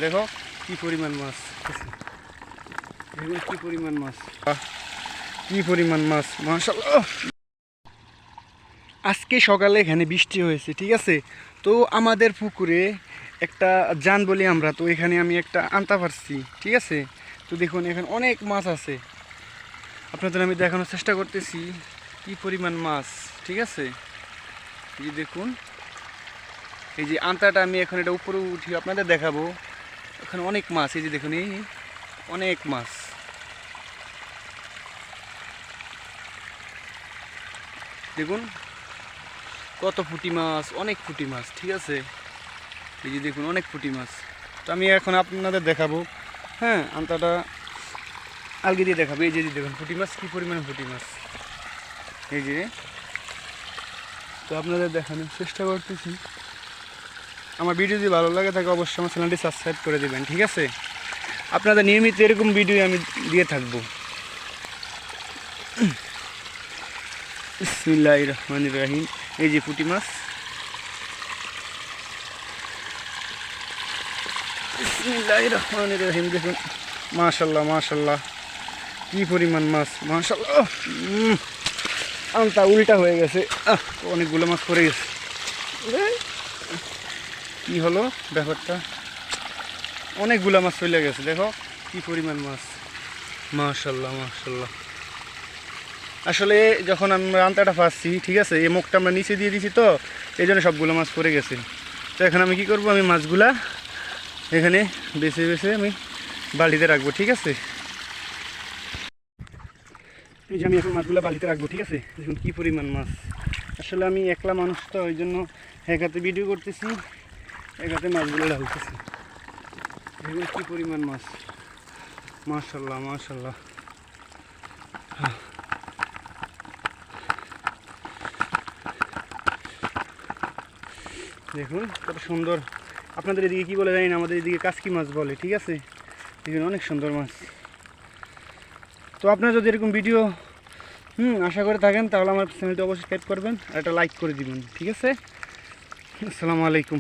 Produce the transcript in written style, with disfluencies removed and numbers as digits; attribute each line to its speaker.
Speaker 1: দেখো কি পরিমাণ মাছ, দেখুন কি পরিমাণ মাছ, কি পরিমাণ মাছ, মাশাআল্লাহ। আজকে সকালে এখানে বৃষ্টি হয়েছে, ঠিক আছে। তো আমাদের পুকুরে একটা জান বলি আমরা, তো এখানে আমি একটা আনতে পারছি, ঠিক আছে। তো দেখুন এখানে অনেক মাছ আছে, আপনাদের আমি দেখানোর চেষ্টা করতেছি কি পরিমাণ মাছ, ঠিক আছে। এই দেখুন, এই যে আন্তাটা আমি এখন এটা উপরে উঠি আপনাদের দেখাবো। এখানে অনেক মাছ, এই যে দেখুন, এই অনেক মাছ, দেখুন কত পুঁটি মাছ, অনেক পুঁটি মাছ, ঠিক আছে। এই যে দেখুন অনেক পুঁটি মাছ। তো আমি এখন আপনাদের দেখাবো, হ্যাঁ, আন্তাটা আলগি দিয়ে দেখাবো। এই যে দেখুন পুঁটি মাছ, কী পরিমাণে পুঁটি মাছ, এই যে। তো আপনাদের দেখানোর চেষ্টা করতেছি। আমার ভিডিও যদি ভালো লাগে থাকে অবশ্যই আমার চ্যানেলটি সাবস্ক্রাইব করে দেবেন, ঠিক আছে। আপনাদের নিয়মিত এরকম ভিডিও আমি দিয়ে থাকবো। বিসমিল্লাহির রহমানির রহিম। এই যে পুঁটি মাছ, বিসমিল্লাহির রহমানির রহিম। দেখুন মাশাআল্লাহ মাশাআল্লাহ, কি পরিমাণ মাছ, মাশাআল্লাহ। আনতা উল্টা হয়ে গেছে, অনেকগুলো মাছ পড়ে গেছে। কি হলো ব্যাপারটা, অনেকগুলো মাছ চলে গেছে, দেখো কি পরিমাণ মাছ, মাশাআল্লাহ মাশাআল্লাহ। আসলে যখন আমরা আনতাটা পাচ্ছি, ঠিক আছে, এই মুখটা আমরা নিচে দিয়ে দিছি, তো এই জন্য সবগুলো মাছ পড়ে গেছে। তো এখন আমি কি করব, আমি মাছগুলা এখানে বেছে বেছে আমি বালতিতে রাখবো, ঠিক আছে। এই যে আমি এখন মাছগুলো বালতিতে রাখবো, ঠিক আছে। দেখুন কী পরিমাণ মাছ। আসলে আমি একলা মানুষ, তো ওই জন্য এক হাতে ভিডিও করতেছি, এক হাতে মাছগুলো ঢালতেছি। দেখুন কী পরিমাণ মাছ, মাশাআল্লাহ মাশাআল্লাহ। দেখুন কত সুন্দর। আপনাদের এদিকে কী বলে জানি না, আমাদের এদিকে কাসকি মাছ বলে, ঠিক আছে। দেখুন অনেক সুন্দর মাছ। তো আপনারা যদি এরকম ভিডিও আশা করে থাকেন, তাহলে আমার চ্যানেলটি অবশ্যই সাবস্ক্রাইব করবেন আর একটা লাইক করে দিবেন, ঠিক আছে। আসসালামু আলাইকুম।